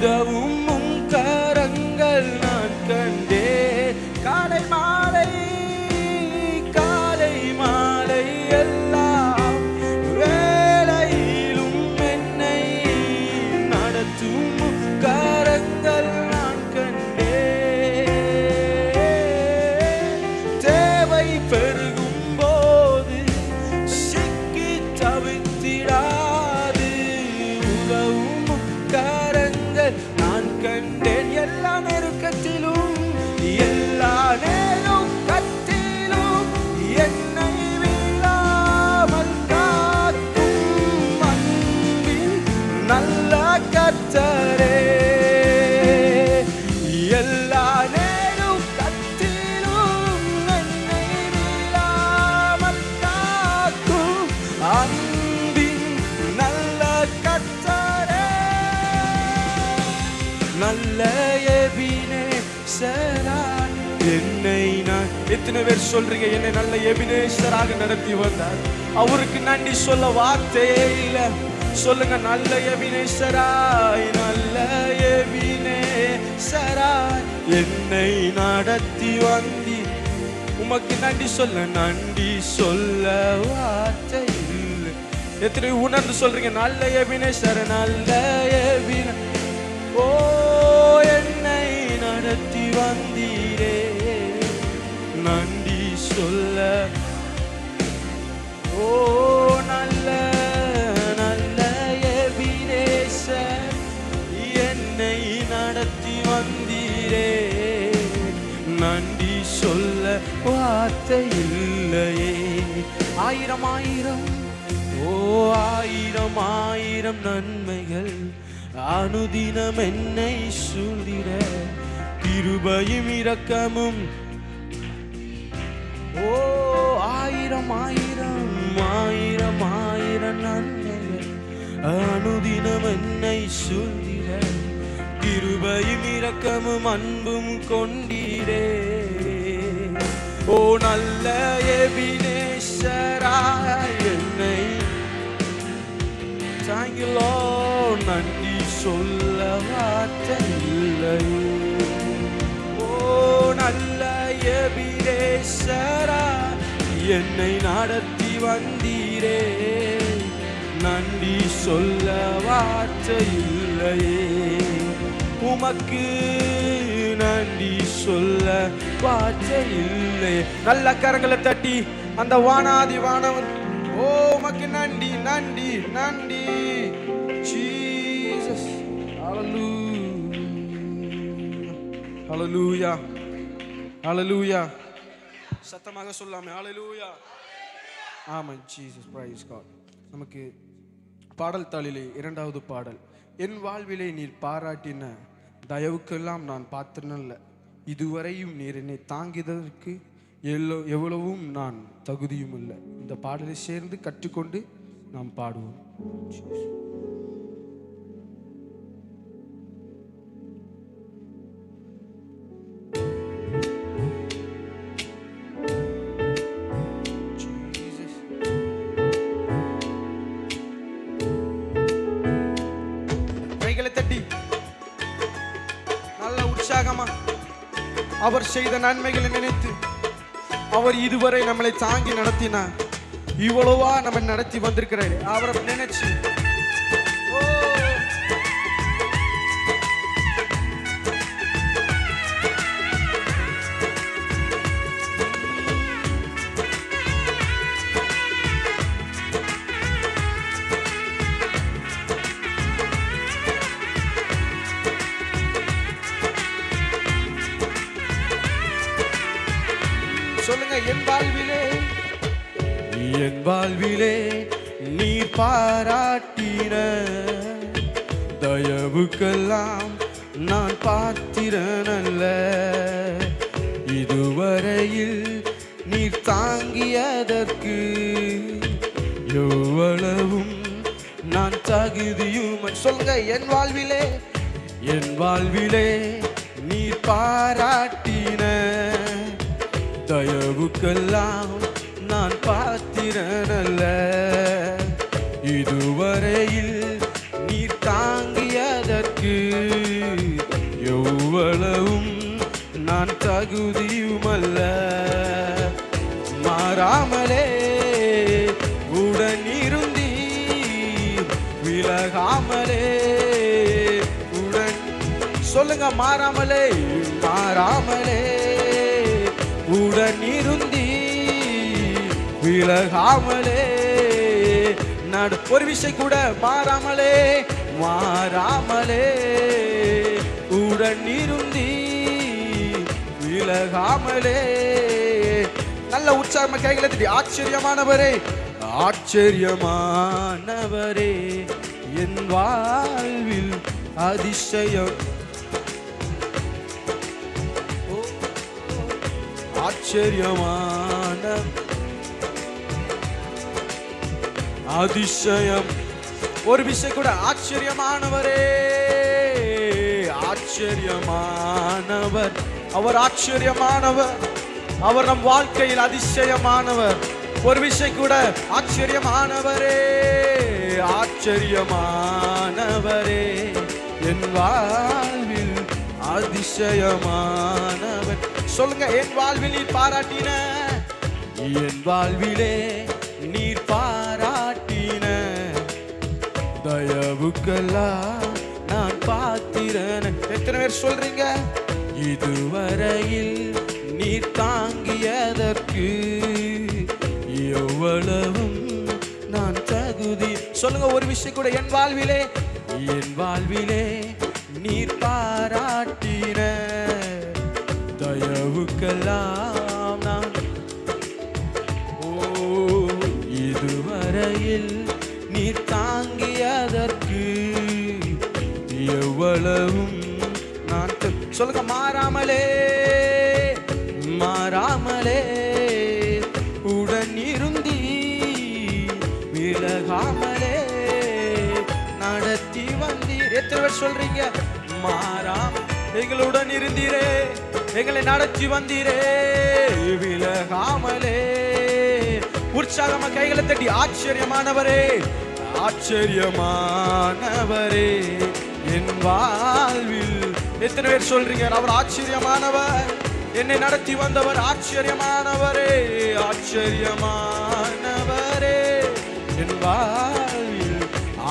உதவும் உம் கரங்கள் நான் கண்டேன். காலை மாலை காலை மாலை எல்லாம் வேளையிலும் என்னை நடத்தும் உம் கரங்கள் நான் கண்டேன். தேவை பெருகும் போது சிக்கி தவித்திடாது உதவும் உம் கரங்கள் நான் கண்டேன். எல்லா நெருக்கத்திலும் எல்லா நேரத்திலும் என்னை வீழாமல் காக்கும் அன்பின் நல்ல கர்த்தரே. எல்லா நேரத்திலும் என்னை வீழாமல் காக்கும் அன்பின் நல்ல கர்த்தரே. நல்ல எபினேசராய் என்னை நான் எத்தனை பேர் சொல்றீங்க என்னை நல்ல எபினேசராக நடத்தி வந்தார். அவருக்கு நன்றி சொல்ல வார்த்தையே இல்லை. சொல்லுங்க நல்ல எபினேசராய் நல்ல எபினேசராய் என்னை நடத்தி வந்தி. உமக்கு நன்றி சொல்ல வார்த்தை இல்லை. எத்தனை உணர்ந்து சொல்றீங்க நல்ல எபினேசர் நல்ல எபினே. ஓ என்னை நடத்தி வந்தீரே நன்றி சொல்ல. ஓ நல்ல நல்ல எபினேசர் என்னை நடத்தி வந்தீரே நன்றி சொல்ல வார்த்தை இல்லையே. ஆயிரம் ஆயிரம் ஓ ஆயிரம் ஆயிரம் நன்மைகள் அனுதினம் என்னை சூழ்ந்திட கிருபையும் இரக்கமும். ஓ ஆயிரம் ஆயிரம் ஆயிரம் ஆயிரம் நன்மைகள் அனுதினம் என்னை சூழ்ந்திட கிருபையும் இரக்கமும் அன்பும் கொண்டீரே. ஓ நல்ல எபினேசராய் என்னை தாங்கிலோ நன்றி சொல்ல வார்த்தை இல்லை. ஓ நல்ல எபினேசராய் என்னை நடத்தி வந்தீரே நன்றி சொல்ல வார்த்தை இல்லையே. உமக்கு நன்றி சொல்ல வார்த்தை இல்லை. நல்ல கரங்களை தட்டி அந்த வானாதி வானவர் ஓ உமக்கு நன்றி நன்றி நன்றி ஜீசஸ். ஹல்லேலூயா ஹல்லேலூயா ஹல்லேலூயா. சத்தமாக சொல்லாமே hallelujah. Amen Jesus praise God. நமக்கு பாடல் தாளிலே இரண்டாவது பாடல். என் வாழ்விலே நீர் பாராட்டின தயவுக்கெல்லாம் நான் பாத்திரனல்ல, இதுவரையும் நீர் என்னை தாங்கியதற்கு எவ்வளவும் நான் தகுதியும் இல்லை. இந்த பாடலை சேர்ந்து கற்றுக்கொண்டு நாம் பாடுவோம். கைகளை தட்டி நல்ல உற்சாகமா அவர் செய்த நன்மைகளை நினைத்து, அவர் இதுவரை நம்மளை தாங்கி நடத்தினார், இவ்வளவா நம்ம நடத்தி வந்திருக்கிறாரு. அவரை நினைச்சு சொல்லுங்க. என் வாழ்விலே நீ பாராட்டின தயவுக்கெல்லாம் நான் பாத்திரனல்ல, இதுவரையில் நீர் தாங்கியதற்கு எவ்வளவும் நான் தகுதியும். சொல்லுங்க. என் வாழ்விலே நீர் பாராட்டின தயவுக்கெல்லாம் நான் பாத்திரனல்ல, இதுவரையில் நீர் தாங்கியதற்கு தகுதியுமல்ல. மாறாமலே உடன் இருந்தி விலகாமலே உடன். சொல்லுங்க, மாறாமலே மாறாமலே உடன் இருந்தி விலகாமலே ஒரு விஷயம் கூட மாறாமலே மாறாமலே உடன் இருந்தி விலகாமலே. நல்ல உற்சாகமா கைகளை தட்டி ஆச்சரியமானவரே ஆச்சரியமானவரே என் வாழ்வில் அதிசயம். ஆச்சரியமான அதிசயம். ஒரு விஷயம் கூட ஆச்சரியமானவரே ஆச்சரியமானவர். அவர் ஆச்சரியமானவர். அவர் நம் வாழ்க்கையில் அதிசயமானவர். ஒரு விஷயம் கூட ஆச்சரியமானவரே ஆச்சரியமானவரே என் வாழ்வில் அதிசயமானவர். சொல்லுங்க, என் வாழ்வில் நீர் பாராட்டின, என் வாழ்விலே நீர் பாராட்டின தயவுக்கெல்லாம் நான் பாத்திரன். எத்தனை பேர் சொல்றீங்க? இதுவரையில் நீர் தாங்கியதற்கு எவ்வளவும் நான் தகுதி. சொல்லுங்க, ஒரு விஷயம் கூட என் வாழ்விலே நீர் பாராட்டின தயவுக்கெல்லாம் நான் இதுவரையில் நீர் தாங்கியதற்கு எவ்வளவும் நான். சொல்லுங்க, மாறாமலே மாறாமலே உடன் இருந்தி விலகாமலே நடத்தி வந்தீர். எத்தனை பேர் சொல்றீங்க? மாறாம எங்களுடன் இருந்தீரே, எங்களை நடத்தி வந்தீரே விலகாமலே. உற்சாகமா கைகளை தட்டி ஆச்சரியமானவரே ஆச்சரியமானவரே என் வாழ்வில். எத்தனை பேர் சொல்றீங்க? அவர் ஆச்சரியமானவர், என்னை நடத்தி வந்தவர் ஆச்சரியமானவரே ஆச்சரியமானவரே என் வாழ்வில்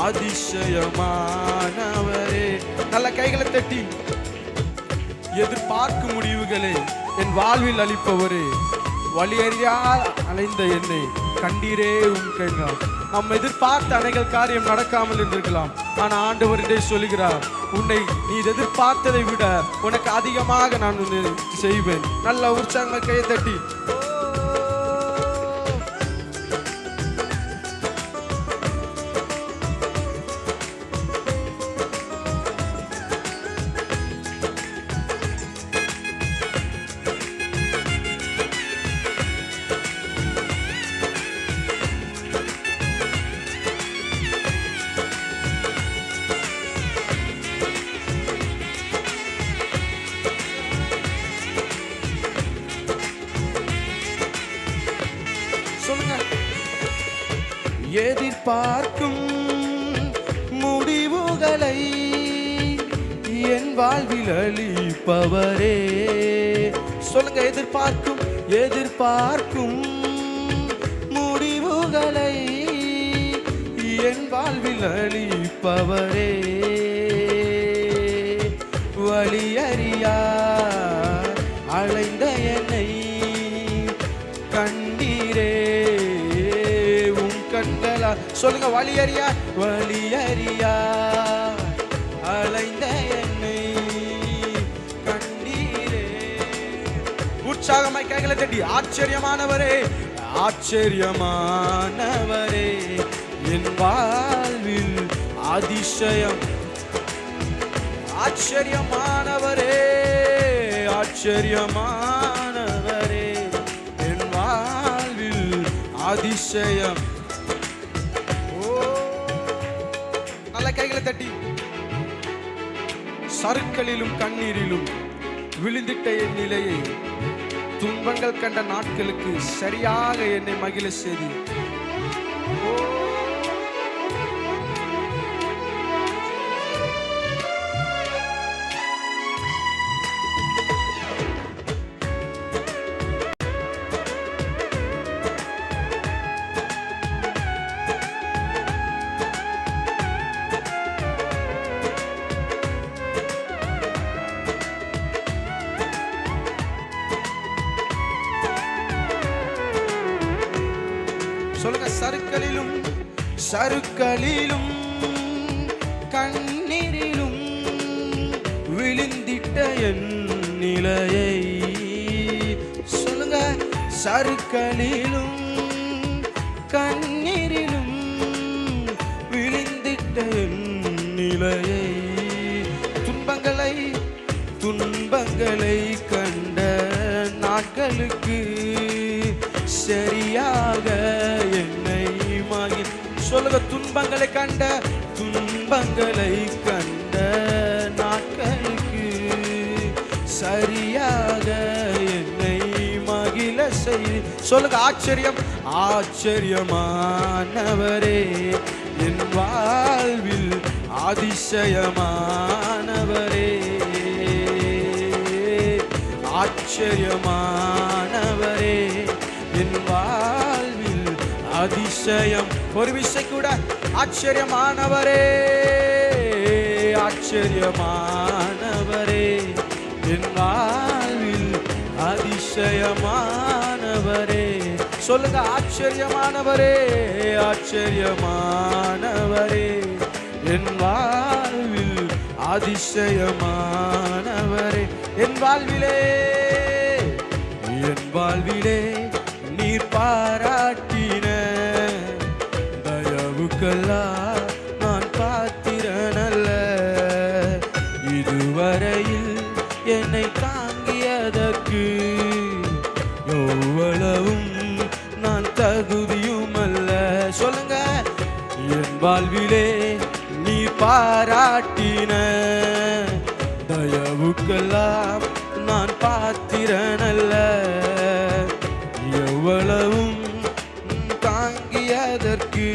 அதிசயமானவரே. நல்ல கைகளை தட்டி எதிர்பார்க்கும் முடிவுகளை என் வாழ்வில் அளிப்பவரே, வழியறியா அலைந்த என்னை கண்டீரே உம் கைகள். நாம் எதிர்பார்த்த அனைகள் காரியம் நடக்காமல் இருந்திருக்கலாம். ஆனா ஆண்டவர் இதை சொல்லுகிறார், உன்னை நீ எதிர்பார்த்ததை விட உனக்கு அதிகமாக நான் உன்னை செய்வேன். நல்ல உற்சாகமாக கையை தட்டி எதிர்பார்க்கும் முடிவுகளை என் வாழ்வில் அளிப்பவரே. சொல்லுங்க, எதிர்பார்க்கும் முடிவுகளை என் வாழ்வில் அளிப்பவரே. வழியறியா அலைந்த என்னை கண்டீரே உம் கண்களா. சொல்லுங்க, வழியறியா அலைந்த என்னை கண்டீரே. உற்சாகமாய் கைகளை தட்டி ஆச்சரியமானவரே ஆச்சரியமானவரே என் வாழ்வில் அதிசயம். ஆச்சரியமானவரே ஆச்சரியமானவரே என் வாழ்வில் அதிசயம். நல்ல கைகளை தட்டி சறுக்களிலும் கண்ணீரிலும் விழுந்திட்ட என் நிலையை துன்பங்கள் கண்ட நாட்களுக்கு சரியாக என்னை மகிழ செய்தி. சொல்லுங்க. சறுக்களிலும் சறுக்களிலும் கண்ணீரிலும் விழுந்திட்ட என் நிலையை சொல்லுங்க. சறுக்களிலும் கண்ணீரிலும் விழுந்திட்ட என் நிலையை துன்பங்களை கண்ட நாட்களுக்கு சரியாக என்னை சொல்லுங்க. துன்பங்களை கண்ட நாட்களுக்கு சரியாக என்னை மகிழ செய். சொல்லுங்க. ஆச்சரியமானவரே என் வாழ்வில் அதிசயமானவரே. ஆச்சரியமானவரே என் வாழ்வில் அதிசயம். ஒரு விசை கூட. ஆச்சரியமானவரே ஆச்சரியமானவரே என் வாழ்வில் அதிசயமானவரே. சொல்லுங்க. ஆச்சரியமானவரே ஆச்சரியமானவரே என் வாழ்வில் அதிசயமானவரே. என் வாழ்விலே நீர் பாராட்டின தயவுக்கெல்லாம் நான் பாத்திரனல்ல. இதுவரையில் என்னை தாங்கியதற்கு எவ்வளவும் நான் தகுதியும் அல்ல. சொல்லுங்க. என் வாழ்விலே நீ பாராட்டின தயவுக்கெல்லாம் நான் பாத்திரனல்ல. எவ்வளவும் தாங்கியதற்கு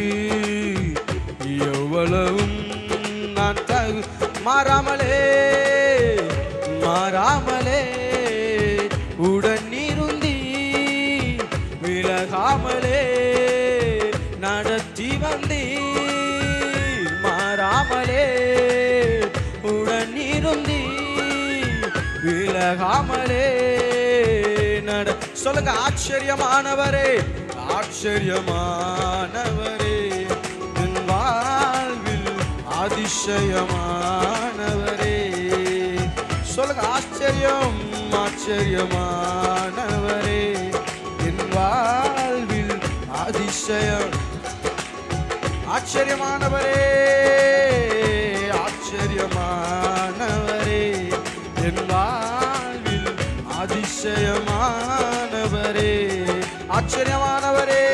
எவ்வளவும் நான் மாறாமலே உடன் இருந்தி விலகாமலே நடத்தி வந்தீர். மாறாமலே உடன் இருந்தி விலகாமலே நட. சொல்லுங்க. ஆச்சரியமானவரே ஆச்சரியமானவரே என் வாழ்வில் அதிசயமானவரே. சொல்லுங்க. ஆச்சரியமானவரே என் வாழ்வில் அதிசயம். ஆச்சரியமானவரே ஆச்சரியமானவரே என் வாழ்வில் அதிசயமானவரே. ஆச்சரியமானவரே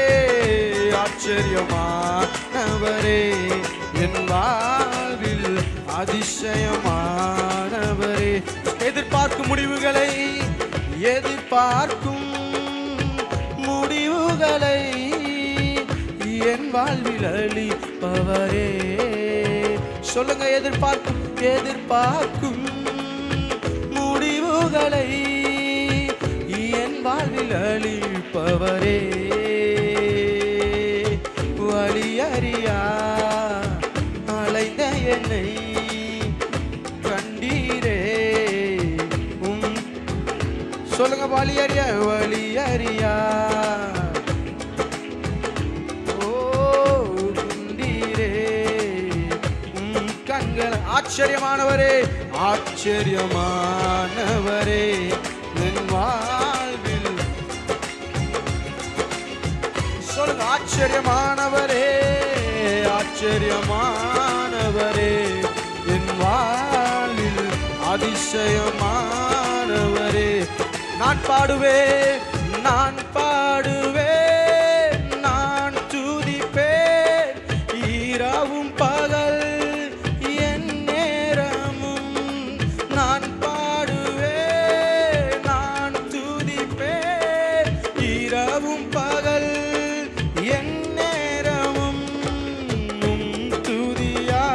ஆச்சரியமானவரே என் வாழ்வில் அதிசயமானவரே. எதிர்பார்க்கும் முடிவுகளை என் வாழ்வில் அளிப்பவரே. சொல்லுங்க. எதிர்பார்க்கும் முடிவுகளை என் வாழ்வில் அளிப்பவரே. வழியறியா அலைந்த என்னை கண்டீரே. சொல்லுங்க. வழியறியா கண்கள். ஆச்சரியமானவரே ஆச்சரியமானவரே என் வாழ்வில். சொல்லுங்க. ஆச்சரியமானவரே ஆச்சரியமானவரே என் வாழ்வில் அதிசயமானவரே. நான் பாடுவேன் நான் துதிப்பேன் இரவும் பகல் என் நேரமும். நான் பாடுவேன் நான் துதிப்பேன் இரவும் பகல் என் நேரமும். துதியா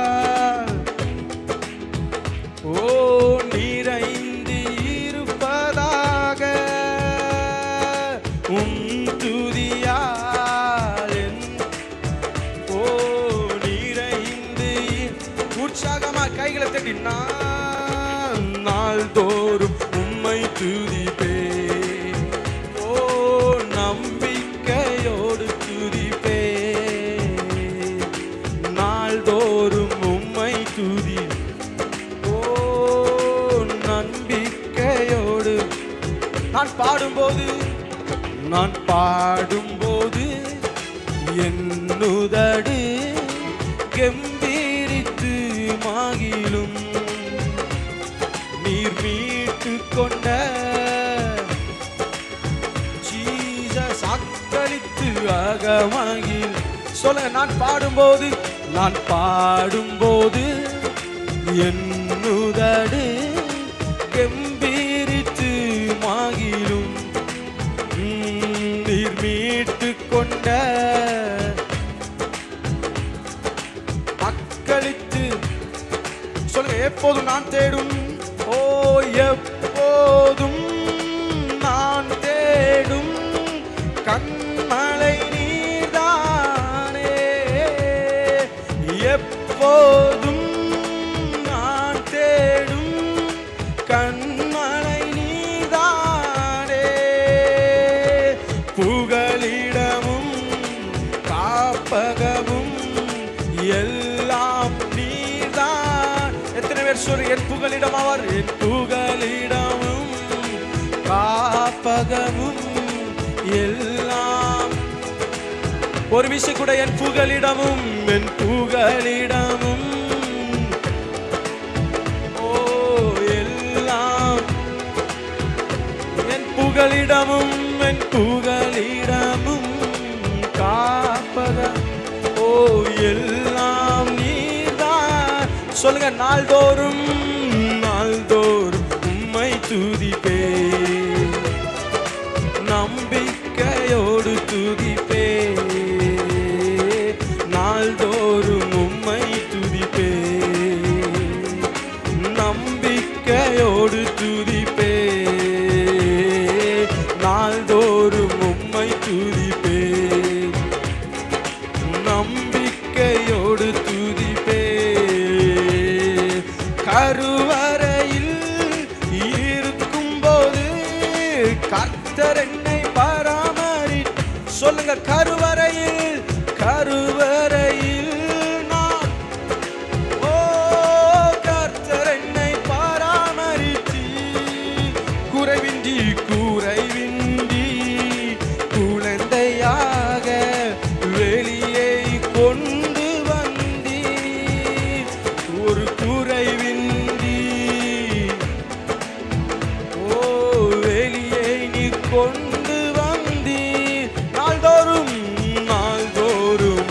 நிறைந்து இருப்பதாக துதியால் நிறைந்து உற்சாகமா கைகளை தட்டி நான் நாள்தோறும் உம்மை துதிப்பேன். நம்பிக்கையோடு துதிப்பேன். நான் பாடும்போது என்னுதடு கெம்பீரித்து மகிழும். நீர் மீட்டு கொண்ட ஜீசஸ் அக்களித்து அகமகிழ். சொல்லுங்க, நான் பாடும்போது என்னுதடு கெம்பீரித்து மகிழும். நீர் மீட்டு கொண்ட அக்களித்து. சொல்லுங்க, எப்போதும் நான் தேடும், ஓ எப்போதும் நான் தேடும் கண்மலை நீர்தானே. எப்போதும் நான் தேடும் கண்மலை நீர்தானே. புகலிடமும் காப்பகமும் எல்லாம் நீர்தான். எத்தனை பேர் சொல்லு, என் புகலிடம் அவர், என் புகலிடமும் காப்பகமும் எல்லாம். ஒரு விஷயம் கூட, என் புகலிடமும் ஓ எல்லாம். என் புகலிடமும் காப்பகம் ஓ எல்லாம் நீதான். சொல்லுங்க, நாள்தோறும் உம்மை துதிப்பே, நம்பிக்கையோடு துதிப்பே. நாள்தோறும் உம்மை துதிப்பே, நம்பிக்கையோடு துதிப்பே. நாள்தோறும் உம்மை துதிப்பே, நம்பிக்கையோடு துதிப்பே. கருவறையில் இருக்கும்போது கர்த்தர் என்னை பராமரி. சொல்லுங்க, கருவறையில் நான், ஓ கர்த்தர் என்னை பராமரித்து. குறைவின்றி குழந்தையாக வெளியே கொண்டு வந்தி. ஒரு குறைவின்றி ஓ வெளியே நீ கொண்டு வந்தி. நாள்தோறும்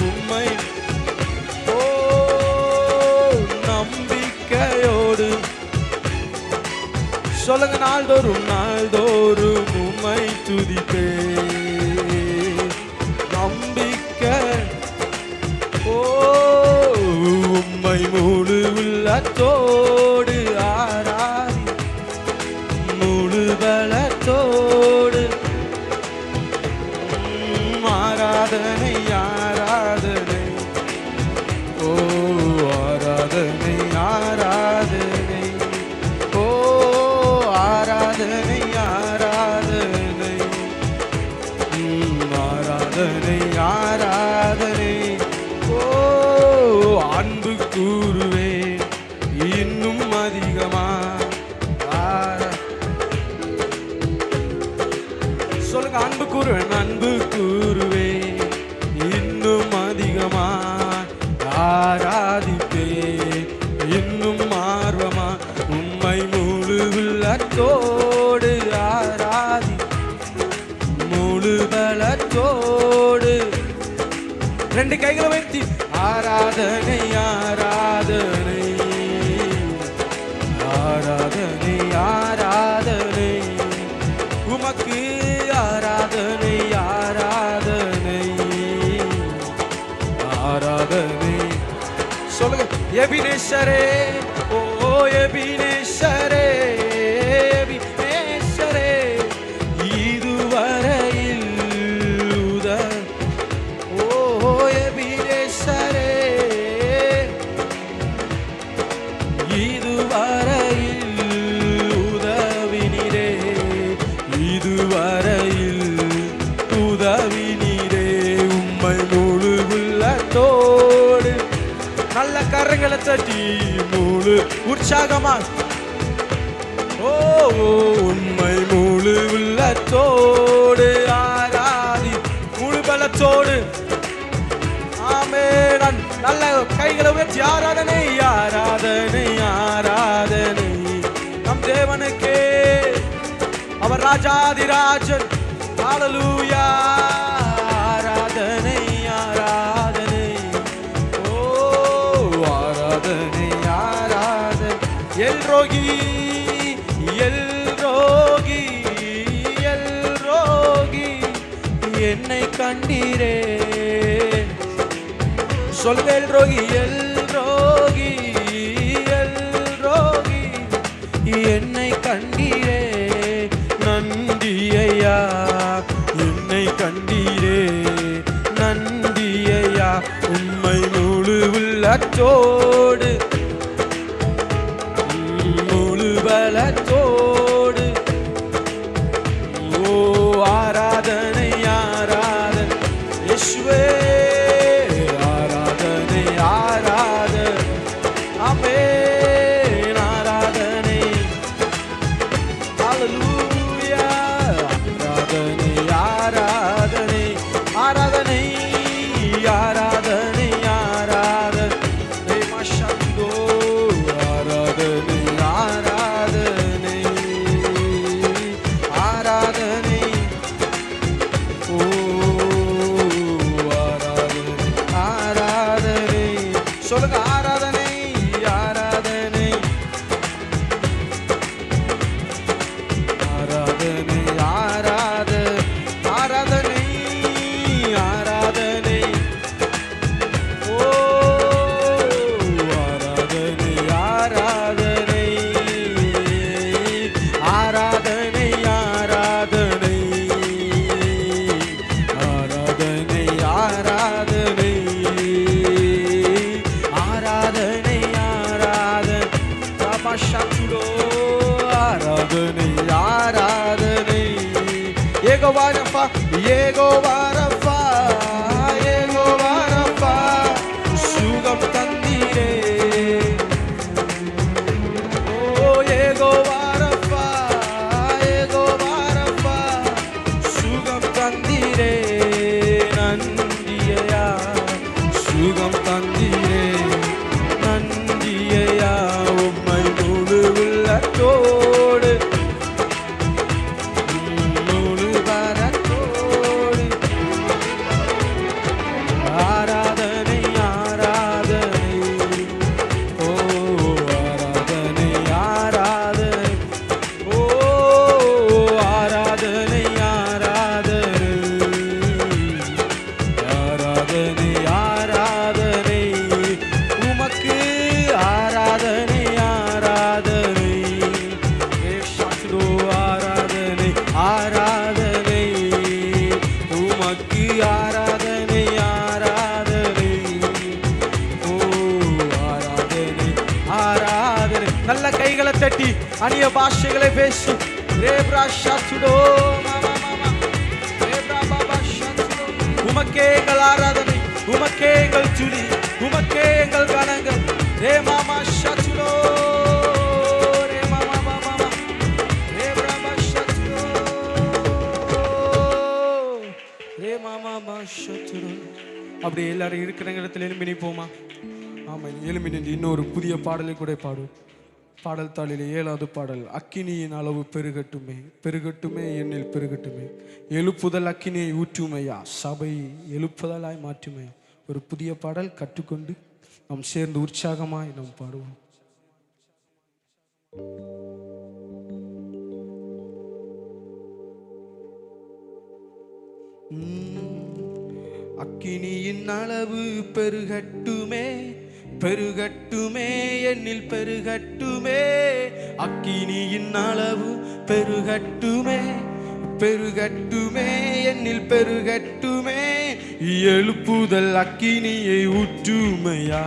உம்மை ஓ நம்பிக்கையோடு. சொல்லுங்க, நாள்தோறும் உம்மை துதிப்பே, நம்பிக்கை ஓ உம்மை முழு உள்ளத்தோடு ஆராதி, முழு பலத்தோடு. ஆராதனை ஓ ஆராதனை ஓ ஆராதனை ஆராதனை ஓ அன்பு கூறுவே இன்னும் அதிகமா. சொல்லுங்க, அன்பு கூறுவே இன்னும் அதிகமா. ஆராதிப்பே இன்னும் ஆர்வமா. உம்மை முழு உள்ளத்தோடு ஆராதி, முழு பலத்தோடு. ரெண்டு கைகளை வைத்து ஆராதனை உமக்கு ஆராதனை சொல்லுங்க, எபினேசரே ஓ எபினேசரே இதுவரையில் ஓ எபினேசரே இதுவரையில் உதவினீரே, இதுவரையில் உதவினீரே. உம்மை முழு உள்ளத்தோடு நல்ல கரங்களை தட்டி முழு உற்சாகமா ஓ உண்மை முழு உள்ளத்தோடு ஆரா உள்ளத்தோடு ஆமென். நல்ல கைகளை உயர்த்தி ஆராதனை ஆராதனை ஆராதனை நம் தேவனுக்கே. அவர் ராஜாதிராஜன். ஹல்லேலூயா. ஆராதனை ஆராதனை ஓ ஆராதனை ஆராதனை. எல்ரோகி எல்ரோகி எல்ரோகி என்னை கண்டீரே. சொல்லுங்க எல்ரோகி எல்ரோகி எல்ரோகி என்னை கண்டீரே. நன்றி ஐயா என்னை கண்டீரே. நன்றி ஐயா உம்மை முழு உள்ளத்தோடு முழு பலத்தோடு ஓ ஆராதனை ஆராதனை இயேசுவே. ஆராதனை ஆராதனை ஆமென். ஆராதனை ஹல்லேலூயா. ஆராதனை ஆராதனை ஆராதனை ஆராதனை ஆராதனை மஷந்தோ. ஆராதனை ஆராதனை ஆராதனை ஓ ஆராதனை ஆராதனை. சொல்லுங்க ஆராதனை ஆராதனை ஆராதனை ஆராதனை ஆராதனை ஆராதனை ஓ ஆராதனை ஆராதனை ஆராதனை ஆராதனை ஆராதனை ஆராதனை ஆராதனை ஆராதனை பாபாஷாத்துடோ. ஆராதனை ஆராதனை Jehovah Rapha Jehovah Rapha Jehovah Rapha சுகம் தந்தீரே. ஓ யெகோவா ரஃபா யெகோவா ரஃபா சுகம் தந்தீரே. நன்றி ஐயா சுகம் தந்தீரே. நன்றி ஐயா உம்மை முழு உள்ளத்தோடு முழு பலத்தோடு ஆராதனை ஆராதனை ஓ ஆராதனை ஆராதனை ஓ ஆராதனை ஆராதனை ஆராதனை ஆராதனை உமக்கு ஆராதனை ஆராதனை ஏஷாத்ரோ. ஆராதனை ஆராதனை உமக்கு ஆராதனை ஆராதனை ஓ ஆராதனை ஆராதனை. நல்ல கைகளை தட்டி அந்நிய பாஷைகளை பேசி ரேப்ரா ஷாத்துடோ மாமா மாமா ரேப்ரா பாபா ஷாத்துடோ. உமக்கே எங்கள் ஆராதனை உமக்கே எங்கள் துதி உமக்கே எங்கள் கணங்கள். ரே மாமா ஷாத்துடோ ரே மாமா மாமா ரே பிரபா ஷாத்துடோ ரே மாமா ஷாத்துடோ. அப்படியே எல்லாரும் இருக்கிற இடத்துல எழும்பி நிற்போமா? ஆமாம், எழும்பி நின்று இன்னொரு புதிய பாடலை கூட பாடும். பாடல் தாளிலே 7வது பாடல். அக்கினியின் அளவு பெருகட்டுமே பெருகட்டுமே என்னில் பெருகட்டுமே. எழுப்புதல் அக்கினியை ஊற்றுமையா சபை எழுப்புதலாய் மாற்றுமையா. ஒரு புதிய பாடல் கற்றுக்கொண்டு நாம் சேர்ந்து உற்சாகமாய் நாம் பாடுவோம். அக்கினியின் அளவு பெருகட்டுமே பெருகட்டுமே என்னில் பெருகட்டுமே. அக்கினியின் அளவு பெருகட்டுமே பெருகட்டுமே என்னில் பெருகட்டுமே. எழுப்புதல் அக்கினியை ஊற்றுமையா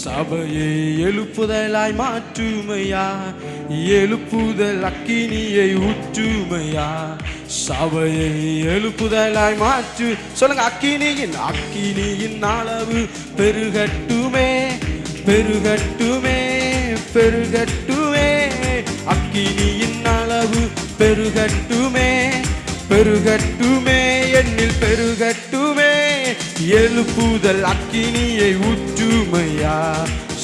சபையை எழுப்புதலாய் மாற்றுமையா. எழுப்புதல் அக்கினியை ஊற்றுமையா சபையை எழுப்புதலாய் மாற்று. சொல்லுங்க அக்கினியின் அளவு பெருகட்டுமே பெருகட்டுமே பெருகட்டுமே. அக்கினியின் அளவு பெருகட்டுமே பெருகட்டுமே என்னில் பெருகட்டுமே. எழுப்புதல் அக்கினியை ஊற்றுமையா,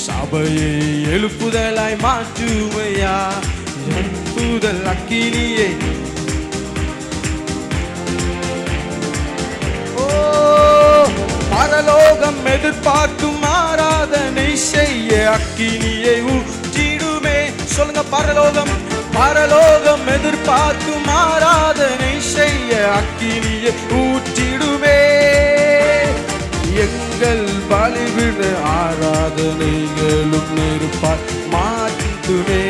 சபையை எழுப்புதலாய் மாற்றுமையா. எழுப்புதல் அக்கினியை பரலோகம் எதிர்பார்க்கும் ஆராதனை செய்ய அக்கினியை ஊற்றிடுமே. சொல்லுங்க, பரலோகம் பரலோகம் எதிர்பார்க்கும் ஆராதனை செய்ய அக்கினியை ஊற்றிடுமே. எங்கள் பலிவிட ஆராதனைகளும் நெருப்பாய் மாற்றுமே.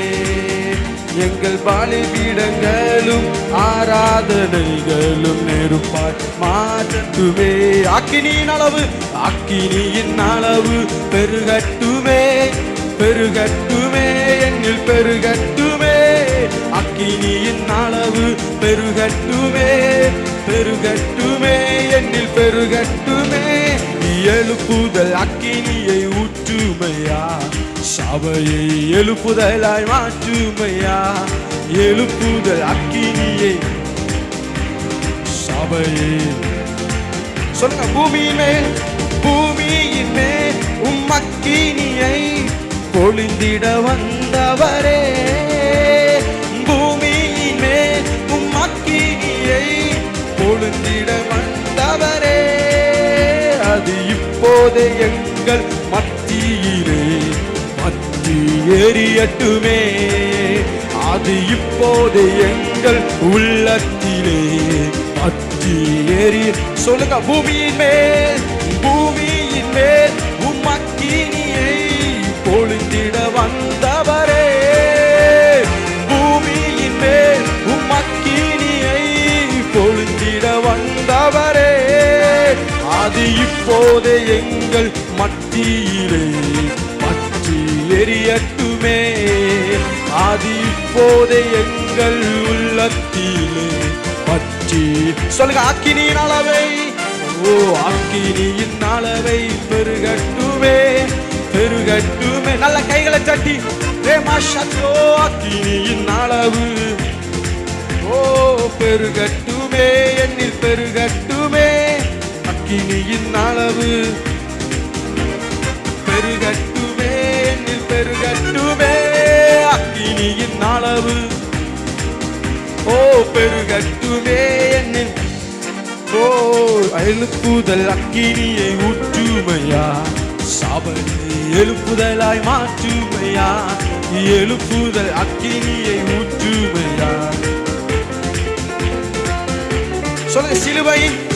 எங்கள் பலிபீடங்களும் ஆராதனைகளும் நெருப்பாய் மாற்றுமே. அக்கினியின் அளவு அக்கினியின் அளவு பெருகட்டுமே, பெருகட்டுமே, என்னில் பெருகட்டுமே. அக்கினியின் அளவு பெருகட்டுமே, பெருகட்டுமே, என்னில் பெருகட்டுமே. எழுப்புதல் அக்கினியை ஊற்றுமையா, சபையை எழுப்புதலாய் மாற்றுமையா. எழுப்புதல் அக்கினியை சபையை. சொல்லுங்க, பூமியின் மேல் பூமியின் மேல் அக்கினியை பொழிந்திட வந்தவரே. பூமியின் மேல் அக்கினியை பொழிந்திட வந்தவரே. அது இப்போது எங்கள் மத்தியிலே பற்றி எரியட்டுமே. அது இப்போது எங்கள் உள்ளத்திலே பற்றி எரிய. சொல்லுங்க, பூமியின் மேல் பூமியின் மேல் அக்கினியை பொழிந்திட வந்தவரே. பூமியின் மேல் அக்கினியை பொழிந்திட வந்தவரே. அது இப்போது எங்கள் மத்தியிலே பற்றி எரியட்டுமே. அது இப்போது எங்கள் உள்ளத்திலே பற்றி. சொல்லுங்க, அக்கினியின் அளவை அக்கினியின் அளவை பெருகட்டுமே, பெருகட்டுமே. நல்ல கைகளை தட்டி அக்கினியின் அளவு பெருகட்டுமே, என்னில் பெருகட்டுமே. அக்கினியின் அளவு பெருகட்டுமே, என்னில் பெருகட்டுமே. அக்கினியின் அளவு பெருகட்டுமே, என்னில். எழுப்புதல் அக்கினியை ஊற்றுமையா, சபையை எழுப்புதலாய் மாற்றுமையா. எழுப்புதல் அக்கினியை ஊற்றுமையா. சொல்லுங்க,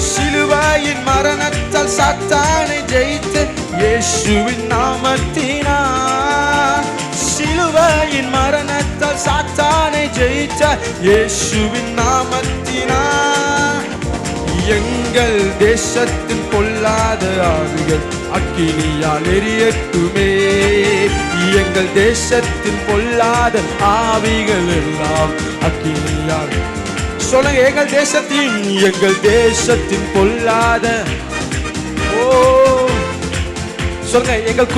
சிலுவையின் மரணத்தால் சாத்தானை ஜெயித்த இயேசுவின் நாமத்தினால். சிலுவையின் மரணத்தால் சாத்தானை ஜெயித்த இயேசுவின் நாமத்தினால். எங்கள் தேசத்தின் பொல்லாத ஆவிகள் அக்கினியால் எரியட்டுமே. எங்கள் தேசத்தின் பொல்லாத ஆவிகள் எல்லாம் அக்கினியால். சொல்லுங்க, எங்கள் தேசத்தின் பொல்லாத. சொல்லுங்க, எங்கள்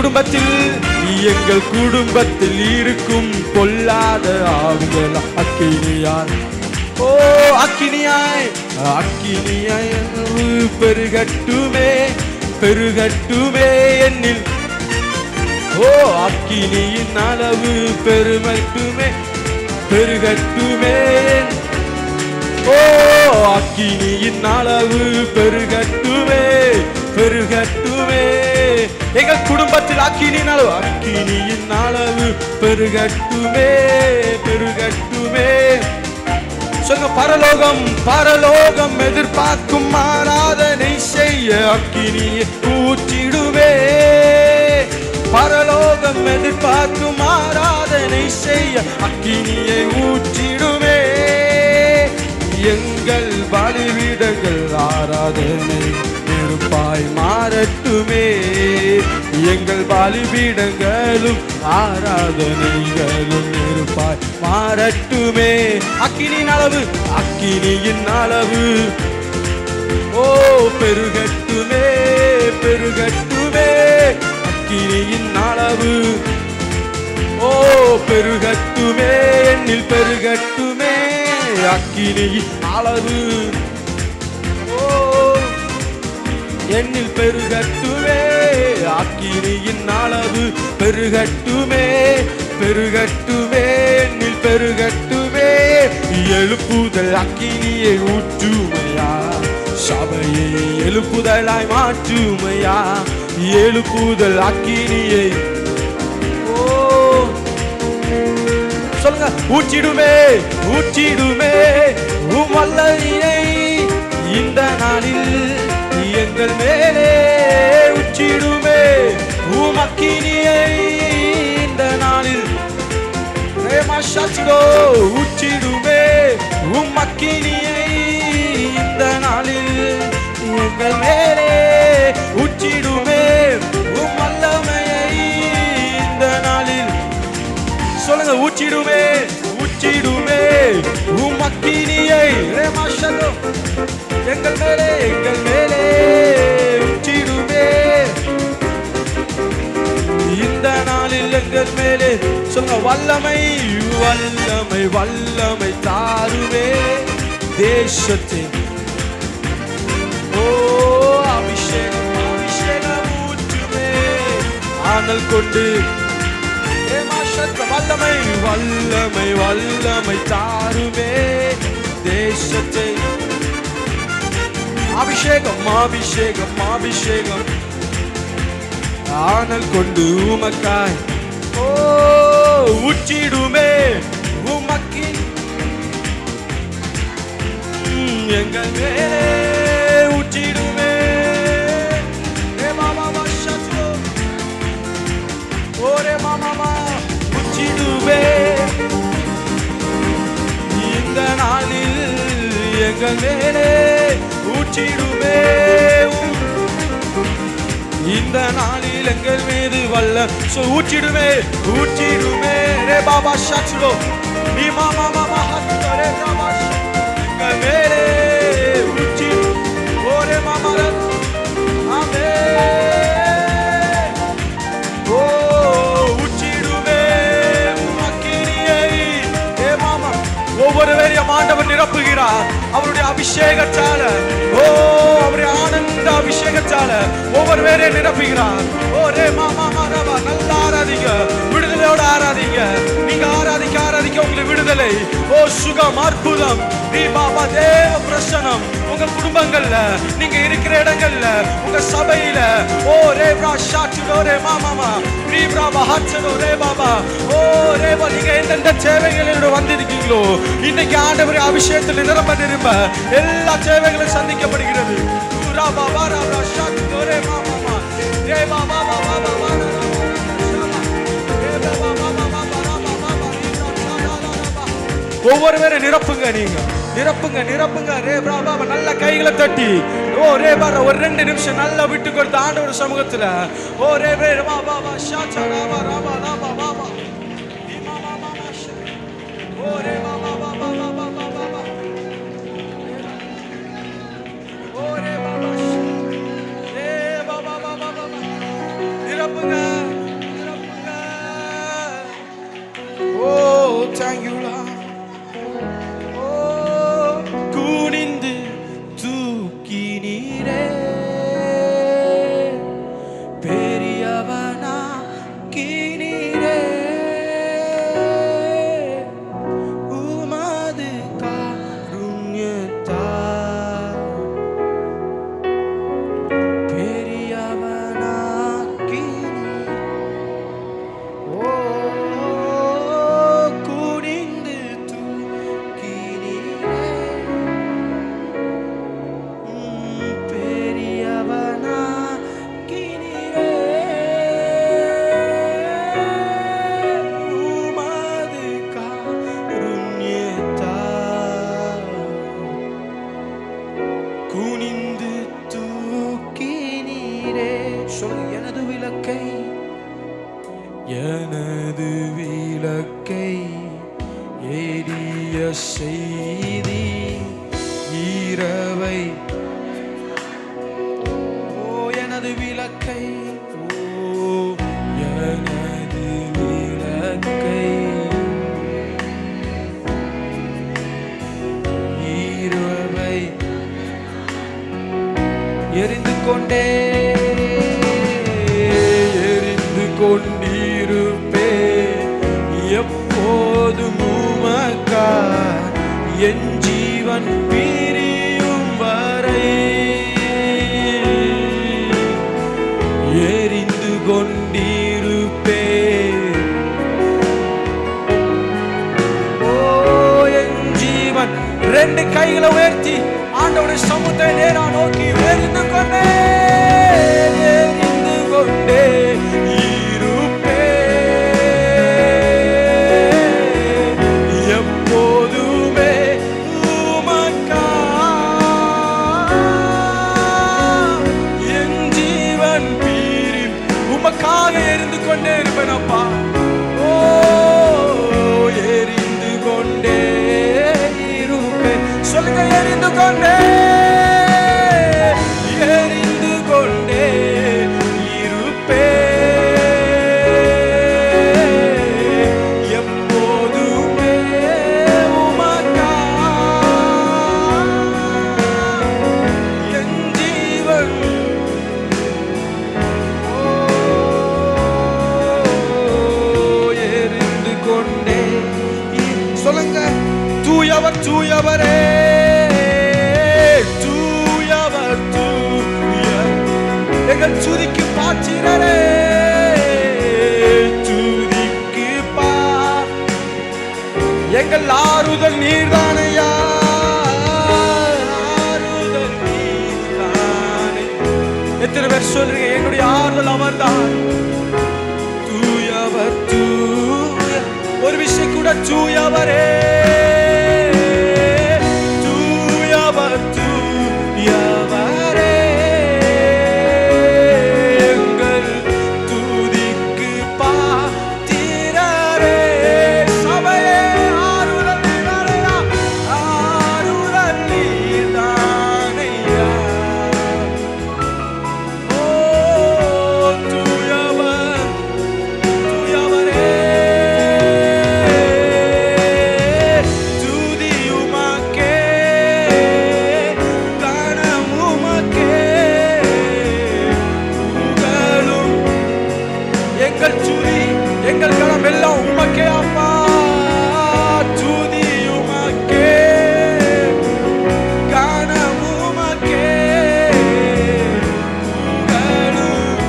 குடும்பத்தில் இருக்கும் பொல்லாத ஆவிகள் அக்கினியால். அக்கினியாய் அக்கினியாய் பெருகட்டுமே, பெருகட்டுமே, என்னில். அக்கினியின் அளவு பெருமட்டுமே, பெருகட்டுமே. அக்கினியின் அளவு பெருகட்டுமே, பெருகட்டுமே. எங்கள் குடும்பத்தில் அக்கினியின் அளவு பெருகட்டுமே, பெருகட்டுமே. சொல்லுங்க, பரலோகம் எதிர்பார்க்கும் ஆராதனை செய்ய அக்கினியை ஊற்றிடுவே. பரலோகம் எதிர்பார்க்கும் ஆராதனை செய்ய அக்கினியை ஊற்றிடுவே. எங்கள் பலிபீடங்கள் ஆராதனை நெருப்பாய் மாறட்டுமே. எங்கள் பலிபீடங்களும் ஆராதனைகளும் நெருப்பாய் மாறட்டுமே. அக்கினியின் அளவு பெருகட்டுமே, பெருகட்டுமே. அக்கினியின் அளவு பெருகட்டுமே, என்னில் பெருகட்டுமே. அக்கினியின் அளவு என்னில் பெருகட்டுமே, அக்கினியின் அளவு பெருகட்டுமே, பெருகட்டுமே, என்னில் பெருகட்டுமே. எழுப்புதல் அக்கினியை ஊற்றுமையா, சபையை எழுப்புதலாய் மாற்றுமையா. எழுப்புதல் அக்கினியை சொல்லுங்க, ஊற்றிடுமே, ஊற்றிடுமே உம் வல்லமையை இந்த நாளில் எங்கள் மேலே. ஊற்றிடுமே உம் அக்கினியை இந்த நாளில். ஊற்றிடுமே உம் அக்கினியை இந்த நாளில் எங்கள் மேலே. ஊற்றிடுமே உம் வல்லமையை இந்த நாளில். சொல்லுங்க, ஊற்றிடுமே, ஊற்றிடுமே உம் அக்கினியை எங்கள் மேலே, எங்கள் மேலே. ஊற்றிடுமே இந்த நாளில் எங்கள் மேலே. சொல்லுங்க, வல்லமை, வல்லமை, வல்லமை தாருவே தேசத்தின். ஓ அபிஷேகம், அபிஷேகம் ஊற்றுவே ஆனல் கொண்டு. வல்லமை, வல்லமை, வல்லமை தாருவே தேசத்தை. அபிஷேகம், அபிஷேகம், அபிஷேகம் ஆனல் கொண்டு உமக்காய். ஓ ஊற்றிடுமே உமக்கின் எங்கள் மேலே. ஊற்றிடுமே ஓரே மாமா. ஊற்றிடுமே இந்த நாளில் எங்கள் மேலே. ஊற்றிடுமே இந்த நாளில் எங்கள் மீது வல்ல. ஊற்றிடுமே, ஊற்றிடுமே ரே பாபா ஷாச்சுலோ நீ மாமா மாமா ஹத்தரே பாபா எங்கள் மேலே. ஊற்றி ஓரே மாமா ஆமே. ஓ ஊற்றிடுமே அக்கினியை ஏ மாமா. ஒவ்வொருவரையும் ஆண்டவர் நிரப்புகிறார் அவருடைய அபிஷேகத்தால. ஓ அவருடைய ஆனந்த அபிஷேகத்தால ஒவ்வொரு பேரை நிரப்புகிறார். ஓ ரே மாமா மாரவா. நல்லா ஆராதிங்க, விடுதலையோட ஆராதிங்க. நீங்க ஆராதிக்க ஆராதிக்க உங்களுக்கு விடுதலை. ஓ சுகம், அற்புதம். நீ பாபா தேவ பிரசனம் உங்க குடும்பங்கள்ல, நீங்க இருக்கிற இடங்கள்ல, உங்க சபையில. ஓ ரே பிரா ஷாச்சுடோ ரே மாமா ரீ பிரா பஹச்சடோ ரே பாபா. ஓ ரே பா. நீங்க எந்தெந்த சேவைகளோட வந்திருக்கீங்களோ இன்னைக்கு ஆண்டவர் அபிஷேகத்தில் நிரம்ப நிரம்ப எல்லா சேவைகளும் சந்திக்கப்படுகிறது. ஒவ்வொரு பேரை நிரப்புங்க, நீங்க நிரப்புங்க, நிரப்புங்க. ரே பாபா நல்ல கைகளை தட்டி. ஓ ரே பாபா ஒரு 2 நிமிஷம் நல்லா விட்டு கொடுத்து ஆண்டவர் சமூகத்துல. ஓ ரே ரே பாபா ஷாச்சா ராபா ராபா ராபா பாபா ஓ ரே பாபா பாபா பாபா பாபா. ஓ ரே பாபா ரே பாபா பாபா பாபா. நிரப்புங்க, நிரப்புங்க. ஓ thank you Lord. குனிந்து தூக்கி நீரே பெரியவனா கினீரே. உமது காருண்யத்தா பெரியவனா கினீரே. ஓ குனிந்து தூக்கி நீரே பெரியவனா கினீரே. உமது காருண்யத்தா குனிந்து தூக்கி நீரே. சொல்லு, எனது விளக்கை, எனது விளக்கை எரிய செய்தி இரவை. ஓ எனது விளக்கை, ஓ எனது விளக்கை இரவை எரிந்து கொண்டே எரிந்து கொண்டிருப்பே எப்போதும் உமக்கா என் ஜீவன் பிரியும் வரை எரிந்து கொண்டிருப்பே. ஓ என் ஜீவன். ரெண்டு கைகளை உயர்த்தி ஆண்டவருடைய சமூகத்தை நேரா நோக்கி எரிந்து கொண்டே எரிந்து கொண்டே இருப்பே எப்போதுமே உமக்கா என் ஜீவன் பீரி உமக்காக எரிந்து கொண்டே இருப்பேன் அப்பா. ஓ எரிந்து கொண்டே இருப்பேன். சொல்லுங்க, எரிந்து கொண்டே எரிந்து கொண்டே இருப்பே எப்போதுமே உமக்கா என் ஜீவன். எரிந்து கொண்டே. சொல்லுங்க, தூயவர் தூயவரே தூயவர் தூய எங்கள் துதிக்கு பாத்திரரே துதிக்கு எங்கள் ஆறுதல் நீர்தானையா ஆறுதல் நீர்தானே. எத்தனை பேர் சொல்றீங்க என்னுடைய ஆறுதல் அவர்தான்? தூயவர் தூய. ஒரு விஷயம் கூட, தூயவரே தூயவர் தூயவரே எங்கள் துதிக்கு பாத்திரரே. சபையே ஆறுதல் நீர்தானையா ஆறுதல் நீர்தானையா. ஓ தூயவர் தூயவரே துதி உமக்கே கனம் உமக்கே புகழும். எங்கள் துதி எங்கள் கனம் எல்லாம் உமக்கே அப்பா. துதி உமக்கே கனம் உமக்கே புகழும்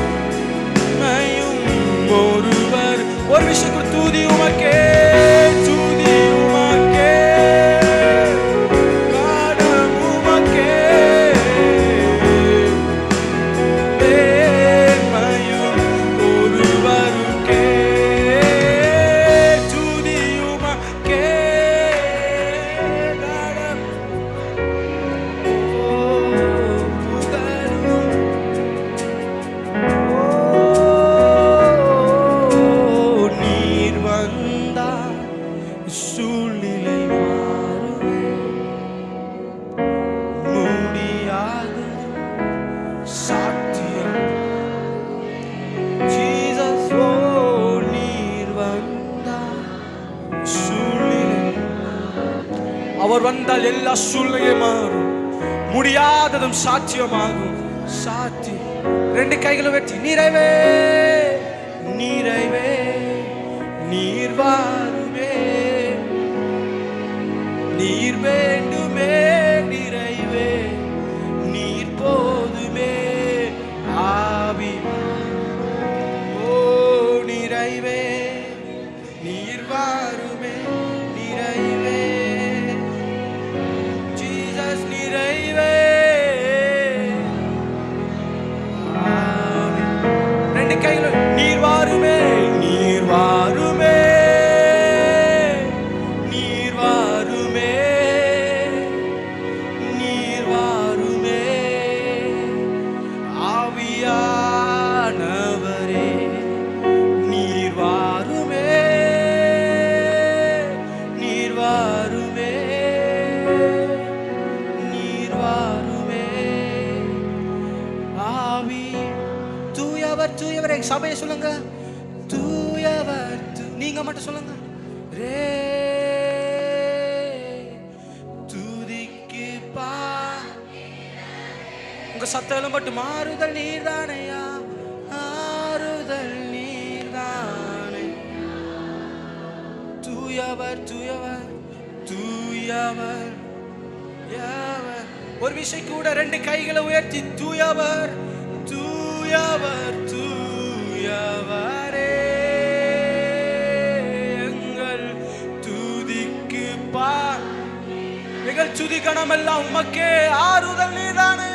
மையும் ஒருவர். ஒரு விஷயம் கூட, துதி உமக்கே துதி உமக்கே கனம் உமக்கே மேன்மையும் ஒருவருக்கே துதி உமக்கே கனம் புகழும். நீர் வந்தால் சூழ்நிலை மாறுமே முடியாது சாத்தியம். ஜீசஸ் ஓ நீர் வந்தால் சூழ்நிலை. அவர் வந்தால் எல்லா சூழ்நிலையும் மாறும். முடியாததும் சாத்தியமாகும். சாத்தி ரெண்டு கைகளை வெட்டி நிறைவே நிறைவே நீர் வாருமே நீர் வேண்டுமே நிறைவே நீர் போதுமே ஆவி. ஓ நிறைவே நீர் வாருமே நிறைவே ஜீசஸ் நிறைவே. ரெண்டு கைகளை நீர் வாருமே நீர் வாருமே நீர் வாருமே நீர் வாருமே ஆவியானவரே நீர் வாருமே நீர் வாருமே நீர் வாருமே ஆவி. தூயவர் தூயவர். சபையை சொல்லுங்க, தூயவர். நீங்க மட்டும் சொல்லுங்க, ரே துதிக்கு உங்க சத்தம் மட்டும் ஆறுதல் நீர்தானையா, ஆறுதல் நீர்தானே. தூயவர் தூயவர் தூயவர் யாவர். ஒரு விஷயம் கூட ரெண்டு கைகளை உயர்த்தி தூயவர் தூயவர் தூயவரே, எங்கள் துதிக்கு எங்கள் துதி கணமெல்லாம் உமக்கே. ஆறுதல் நீதானே,